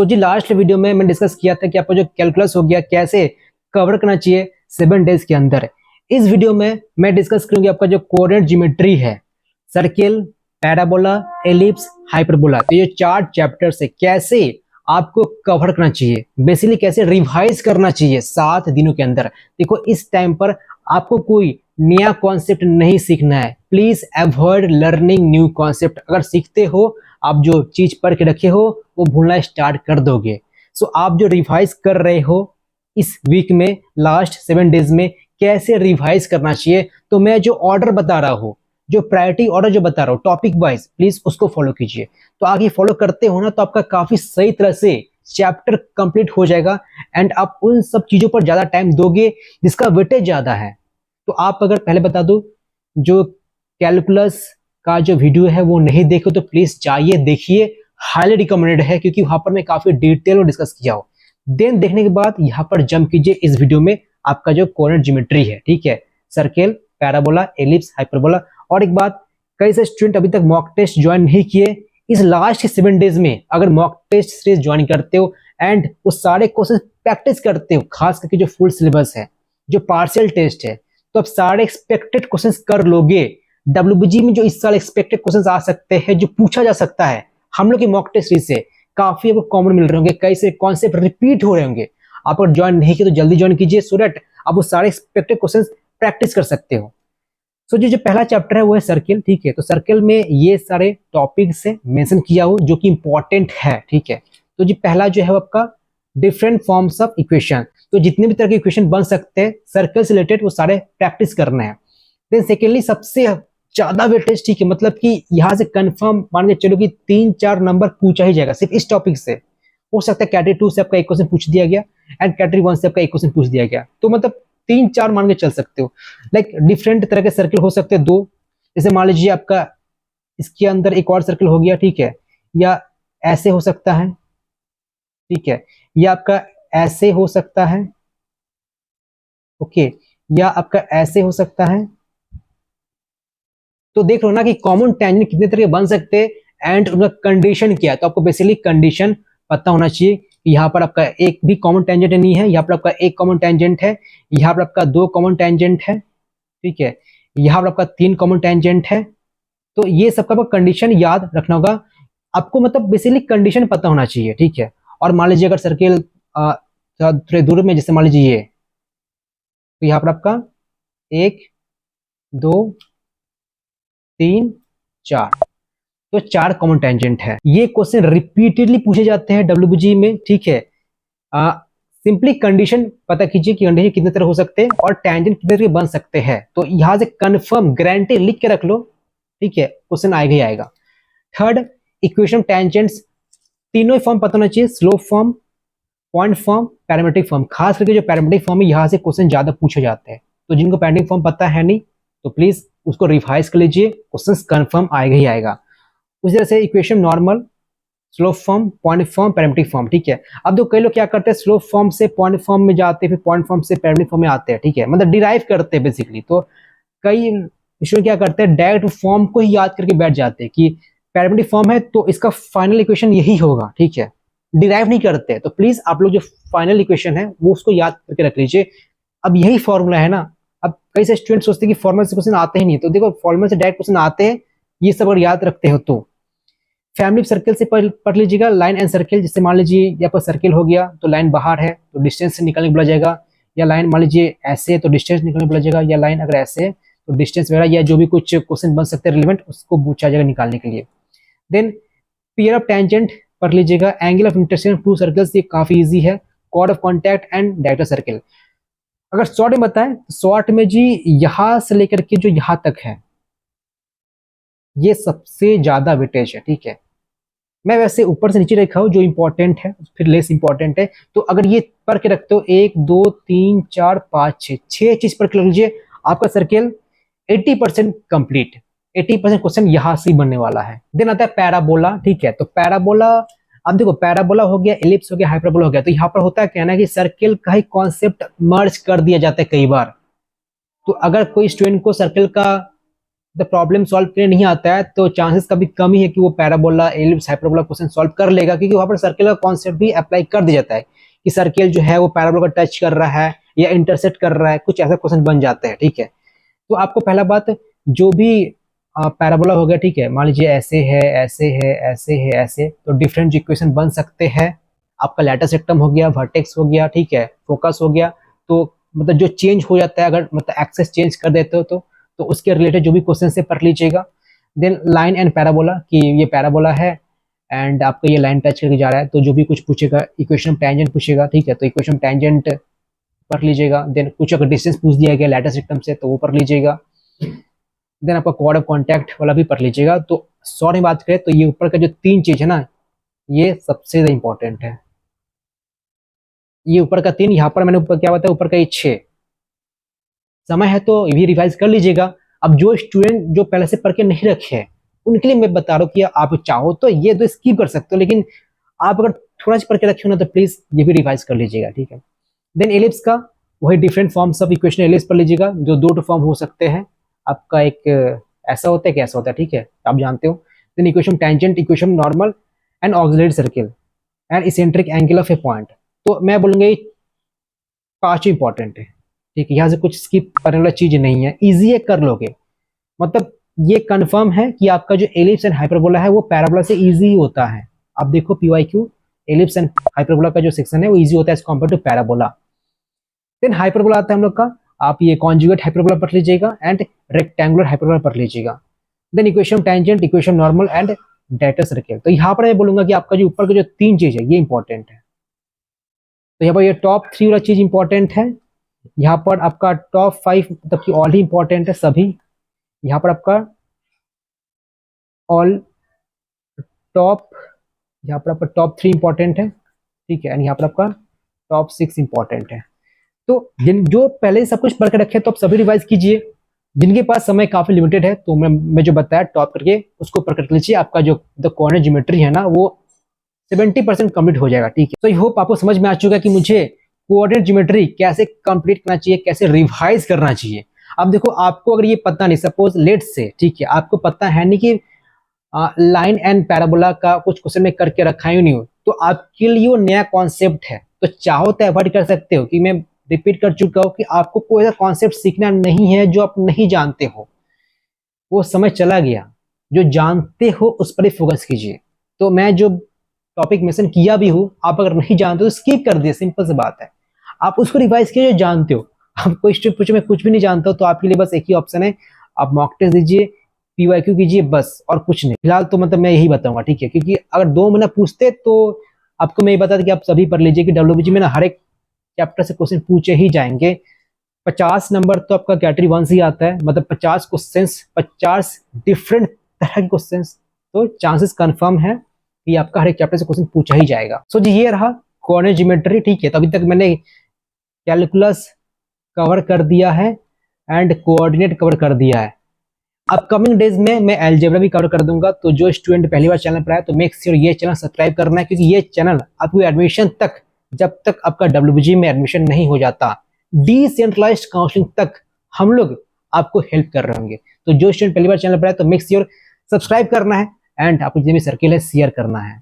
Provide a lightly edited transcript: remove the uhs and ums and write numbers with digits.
जी last video में मैं discuss किया था कि आपका जो कैलकुलस हो गया कैसे कवर करना चाहिए 7 डेज के अंदर। इस वीडियो में मैं डिस्कस करूंगी आपका जो कोऑर्डिनेट ज्योमेट्री है, सर्किल, पैराबोला, एलिप्स, हाइपरबोला। तो ये 4 चैप्टर्स है, कैसे आपको कवर करना चाहिए, बेसिकली कैसे रिवाइज करना चाहिए 7 दिनों के अंदर। देखो इस टाइम पर आपको कोई नया कॉन्सेप्ट नहीं सीखना है। Please avoid learning new concept. अगर सीखते हो, आप जो चीज पढ़ के रखे हो वो भूलना स्टार्ट कर दोगे। सो आप जो रिवाइज कर रहे हो इस वीक में, लास्ट 7 डेज में कैसे रिवाइज करना चाहिए, तो मैं जो ऑर्डर बता रहा हूँ, जो प्रायोरिटी ऑर्डर जो बता रहा हूँ टॉपिक वाइज, प्लीज उसको फॉलो कीजिए। तो आगे फॉलो करते हो ना, तो आपका काफी सही तरह से चैप्टर कंप्लीट हो जाएगा एंड आप उन सब चीजों पर ज्यादा टाइम दोगे जिसका वेटेज ज्यादा है। तो आप अगर पहले बता दो, जो कैलकुलस का जो वीडियो है वो नहीं देखो तो प्लीज जाइए देखिए, हाईली रिकमेंडेड है, क्योंकि वहां पर मैं काफी डिटेल में डिस्कस किया हूँ। देन देखने के बाद यहाँ पर जंप कीजिए इस वीडियो में, आपका जो कोऑर्डिनेट ज्योमेट्री है, ठीक है, सर्किल, पैराबोला, एलिप्स, हाइपरबोला। और एक बात, कई से स्टूडेंट अभी तक मॉक टेस्ट ज्वाइन नहीं किए। इस लास्ट 7 डेज में अगर मॉक टेस्ट सीरीज ज्वाइन करते हो एंड वो सारे क्वेश्चन प्रैक्टिस करते हो, खास करके जो फुल सिलेबस है, जो पार्शियल टेस्ट है, तो आप सारे एक्सपेक्टेड क्वेश्चंस कर लोगे। डब्ल्यूबीजी में जो इस साल एक्सपेक्टेड क्वेश्चंस आ सकते हैं, जो पूछा जा सकता है, हम लोग की मॉक टेस्ट सीरीज से काफी आपको कॉमन मिल रहे होंगे, कई से कॉन्सेप्ट रिपीट हो रहे होंगे। आप अगर ज्वाइन नहीं किए तो जल्दी ज्वाइन कीजिए, सो दैट आप वो सारे एक्सपेक्टेड क्वेश्चंस प्रैक्टिस कर सकते हो। सो जो पहला चैप्टर है वो है सर्किल, ठीक है। तो सर्किल में ये सारे टॉपिक से मेंशन किया हो जो कि इंपॉर्टेंट है, ठीक है। तो जी पहला जो है वो आपका डिफरेंट फॉर्म्स ऑफ इक्वेशन। तो जितने भी तरह के इक्वेशन बन सकते हैं सर्कल से रिलेटेड, वो सारे प्रैक्टिस करना है। देन सेकेंडली सबसे ज्यादा वेटेज, ठीक है, मतलब कि यहाँ से कंफर्म मान के चलो कि 3-4 नंबर पूछा ही जाएगा सिर्फ इस टॉपिक से। हो सकता है कैटेगरी 2 से आपका एक क्वेश्चन पूछ दिया गया एंड कैटेगरी 1 से आपका एक क्वेश्चन पूछ दिया गया, तो मतलब 3-4 मान के चल सकते हो। लाइक डिफरेंट तरह के सर्किल हो सकते हैं 2। जैसे मान लीजिए आपका इसके अंदर एक और सर्किल हो गया, ठीक है, या ऐसे हो सकता है, ठीक है, या आपका ऐसे हो सकता है, ओके, या आपका ऐसे हो सकता है। तो देख लो ना कि कॉमन टेंजेंट कितने तरह के बन सकते हैं एंड उनका कंडीशन क्या है। तो आपको बेसिकली कंडीशन पता होना चाहिए कि यहाँ पर आपका एक भी कॉमन टेंजेंट नहीं है, यहाँ पर आपका एक कॉमन टेंजेंट है, यहाँ पर आपका 2 कॉमन टेंजेंट है, ठीक है, यहाँ पर आपका 3 कॉमन टेंजेंट है। तो ये सबका कंडीशन याद रखना होगा आपको, मतलब बेसिकली कंडीशन पता होना चाहिए, ठीक है। और मान लीजिए अगर सर्किल थोड़े दूर में, जैसे मान लीजिए ये, तो यहाँ पर आपका 1, 2, 3, 4, तो 4 कॉमन टेंजेंट है। ये क्वेश्चन रिपीटेडली पूछे जाते हैं डब्ल्यूबीजी में, ठीक है। सिंपली कंडीशन पता कीजिए कि कंडीशन कितने तरह हो सकते हैं और टेंजेंट कितने तरह बन सकते हैं। तो यहां से कंफर्म गारंटी लिख के रख लो, ठीक है, क्वेश्चन आएगा ही आएगा। थर्ड, इक्वेशन टेंजेंट्स तीनों फॉर्म पता होना चाहिए, slope form, point form, parametric form. खास करके जो पैरामेट्रिक फॉर्म है यहाँ से क्वेश्चन ज्यादा पूछे जाते हैं। तो जिनको पैरामेट्रिक फॉर्म पता है नहीं, तो प्लीज उसको रिवाइज कर लीजिए, क्वेश्चन कंफर्म आएगा ही आएगा। उसी तरह से equation normal, slope form, point form, parametric form, ठीक है। अब तो कई लोग क्या करते हैं, स्लोप फॉर्म से पॉइंट फॉर्म में जाते हैं, फिर पॉइंट फॉर्म से पैरामेट्रिक फॉर्म में आते हैं, ठीक है, मतलब डिराइव करते हैं बेसिकली। तो कई स्टूडेंट क्या करते हैं, डायरेक्ट फॉर्म को ही याद करके बैठ जाते हैं कि पैरामेट्रिक फॉर्म है तो इसका फाइनल इक्वेशन यही होगा, ठीक है, डिराइव नहीं करते। तो प्लीज आप लोग जो फाइनल इक्वेशन है वो उसको याद करके रख लीजिए। अब यही फॉर्मूला है ना। अब कई से स्टूडेंट सोचते हैं कि फॉर्मूला से क्वेश्चन आते ही नहीं, तो देखो फॉर्मूला से डायरेक्ट क्वेश्चन आते हैं, ये सब अगर याद रखते हो तो। फैमिली सर्किल से पढ़ लीजिएगा, लाइन एंड सर्किल। जैसे मान लीजिए यहाँ पर सर्किल हो गया तो लाइन बाहर है तो डिस्टेंस से निकलने बोला जाएगा, या लाइन मान लीजिए ऐसे है तो डिस्टेंस निकलने बोला जाएगा, या लाइन अगर ऐसे है तो डिस्टेंस वगैरह, या जो भी कुछ क्वेश्चन बन सकते हैं रिलेवेंट, उसको पूछा जाएगा निकालने के लिए। देन पेयर ऑफ टेंजेंट पढ़ लीजिएगा, angle of intersection of two circles, ये काफी इजी है, chord of contact and director circle. अगर शॉर्ट में बताएं, शॉर्ट में जी यहां से लेकर के जो यहां तक है ये सबसे ज्यादा वेटेज है, ठीक है। मैं वैसे ऊपर से नीचे रखा हूं, जो इंपॉर्टेंट है फिर लेस इंपॉर्टेंट है। तो अगर ये पढ़ के रखते हो 1, 2, 3, 4, 5, 6 चीज पढ़ के रख लीजिए, आपका सर्किल 80% कंप्लीट। 80% क्वेश्चन यहां से बनने वाला है। देन आता है पैराबोला, ठीक है। तो पैराबोला, अब देखो पैराबोला हो गया, एलिप्स हो गया, हाइपरबोला हो गया। तो यहाँ पर होता है क्या ना कि सर्किल का ही कॉन्सेप्ट मर्ज कर दिया जाता है कई बार। तो अगर कोई स्टूडेंट को सर्किल का द प्रॉब्लम सॉल्व करने नहीं आता है तो चांसेस कभी कम ही है कि वो parabola ellipse hyperbola question solve कर लेगा, क्योंकि वहां पर सर्किल का कॉन्सेप्ट भी अप्लाई कर दिया जाता है कि सर्किल जो है वो पैराबोला को टच कर रहा है या इंटरसेक्ट कर रहा है, कुछ ऐसा क्वेश्चन बन जाते हैं। ठीक है, तो आपको पहला बात, जो भी पैराबोला हो गया, ठीक है, मान लीजिए ऐसे है ऐसे है ऐसे है ऐसे, तो डिफरेंट इक्वेशन बन सकते हैं। आपका लैटिस रेक्टम हो गया, वर्टेक्स हो गया, ठीक है, फोकस हो गया, तो मतलब जो चेंज हो जाता है, अगर मतलब एक्सेस चेंज कर देते हो तो उसके रिलेटेड जो भी क्वेश्चन से पढ़ लीजिएगा। देन लाइन एंड पैराबोला, कि ये पैराबोला है एंड आपको ये लाइन टच करके जा रहा है, तो जो भी कुछ पूछेगा इक्वेशन टैंजेंट पूछेगा, ठीक है, तो इक्वेशन टैंजेंट पढ़ लीजिएगा। देन कुछ अगर डिस्टेंस पूछ दिया गया लैटिस रेक्टम से तो वो पढ़ लीजिएगा। देन आपका कोड ऑफ कॉन्टैक्ट वाला भी पढ़ लीजिएगा। तो शॉर्ट में बात करें तो ये ऊपर का जो 3 चीज है ना, ये सबसे ज्यादा इंपॉर्टेंट है। ये ऊपर का 3, यहाँ पर मैंने ऊपर क्या बताया, ऊपर का ये 6। समय है तो ये भी रिवाइज कर लीजिएगा। अब जो स्टूडेंट जो पहले से पढ़ के नहीं रखे हैं उनके लिए मैं बता रहा हूँ कि आप चाहो तो ये तो स्किप कर सकते हो, लेकिन आप अगर थोड़ा सा पढ़ के रखे हो ना तो प्लीज ये भी रिवाइज कर लीजिएगा। ठीक है, देन एलिप्स का वही different forms of equation ellipse पढ़ लीजिएगा, जो 2 फॉर्म हो सकते हैं। आपका एक ऐसा होता है कि ऐसा होता है, ठीक है, आप जानते हो। Then equation tangent, equation normal and auxiliary circle and eccentric angle of a point. तो मैं बोलूंगा ये 5 इंपॉर्टेंट है। ठीक है, यहाँ से कुछ स्किप करने वाला चीज नहीं है, इजी है, कर लोगे। मतलब ये कंफर्म है कि आपका जो एलिप्स एंड हाइपरबोला है वो पैराबोला से इजी होता है। आप देखो पीवाईक्यू, एलिप्स एंड हाइपरबोला का जो सेक्शन है वो इजी होता है as compared to parabola. Then hyperbola आता है हम लोग का, आप ये कॉन्जुगेट हाइपरबोला पढ़ लीजिएगा एंड रेक्टेंगुलर हाइपरबोला पढ़ लीजिएगा। Then equation tangent, equation normal and data circle. तो यहाँ पर मैं बोलूंगा कि आपका जो ऊपर का जो 3 चीज है ये इंपॉर्टेंट है। तो यहाँ पर ये टॉप 3 वाला चीज इंपॉर्टेंट है। यहाँ पर आपका टॉप 5 मतलब कि ऑल ही इंपॉर्टेंट है सभी। यहाँ पर आपका ऑल टॉप, यहाँ पर आपका टॉप 3 इंपॉर्टेंट है। ठीक है, एंड यहाँ पर आपका टॉप 6 इंपॉर्टेंट है। तो जिन जो पहले से सब कुछ पढ़ के रखे तो आप सभी रिवाइज कीजिए। जिनके पास समय काफी लिमिटेड है तो मैं जो बताया टॉप करके उसको पढ़ कर लीजिए। आपका जो द कॉर्नर ज्योमेट्री है ना वो 70% कंप्लीट हो जाएगा। ठीक है, तो आई होप आपको समझ में आ चुका है कि मुझे कोऑर्डिनेट ज्योमेट्री कैसे कंप्लीट करना चाहिए, कैसे रिवाइज करना चाहिए। अब देखो, आपको अगर ये पता नहीं, सपोज लेट से, ठीक है, आपको पता है नहीं कि लाइन एंड पैराबोला का कुछ क्वेश्चन में करके रखा ही नहीं हो, तो आपके लिए वो नया कॉन्सेप्ट है, तो चाहो तो अवॉइड कर सकते हो। कि मैं रिपीट कर चुका हूं कि आपको कोई ऐसा कॉन्सेप्ट सीखना नहीं है जो आप नहीं जानते हो, वो समय चला गया। जो जानते हो उस पर ही फोकस कीजिए। तो मैं जो टॉपिक मेंशन किया भी हूं, आप अगर नहीं जानते तो स्किप कर दिए, सिंपल सी बात है। आप उसको रिवाइज कीजिए जो जानते हो। आप कोई स्टेप पूछो मैं कुछ भी नहीं जानता हूं तो आपके लिए बस एक ही ऑप्शन है, आप मॉक टेस्ट दीजिए, पीवाईक्यू कीजिए, बस और कुछ नहीं। फिलहाल तो मतलब मैं यही बताऊंगा, ठीक है, क्योंकि अगर 2 महीना पूछते तो आपको मैं ये बताता कि आप सभी पढ़ लीजिए कि डब्ल्यूबीजी में ना हर एक चैप्टर से क्वेश्चन पूछे ही जाएंगे। 50 नंबर तो आपका कैटेगरी 1 से ही आता है, मतलब 50 क्वेश्चन, 50 डिफरेंट तरह के क्वेश्चन, तो चांसेस कंफर्म है कि आपका हर एक चैप्टर से क्वेश्चन पूछा ही जाएगा। सो जी ये रहा कोऑर्डिनेट ज्योमेट्री। ठीक है, तो अभी तक मैंने कैलकुलस कवर कर दिया है एंड कोऑर्डिनेट कवर कर दिया है। अपकमिंग डेज में मैं अलजेब्रा भी कवर कर दूंगा। तो जो स्टूडेंट पहली बार चैनल पर आया तो मेक श्योर ये चैनल सब्सक्राइब करना है, क्योंकि ये चैनल आपको एडमिशन तक, जब तक आपका डब्ल्यूबीजी में एडमिशन नहीं हो जाता, डिसेंट्रलाइज्ड काउंसलिंग तक हम लोग आपको हेल्प कर रहे होंगे। तो जो स्टूडेंट पहली बार चैनल पर आया तो मेक श्योर सब्सक्राइब करना है एंड आपको जितने भी सर्किल है शेयर करना है।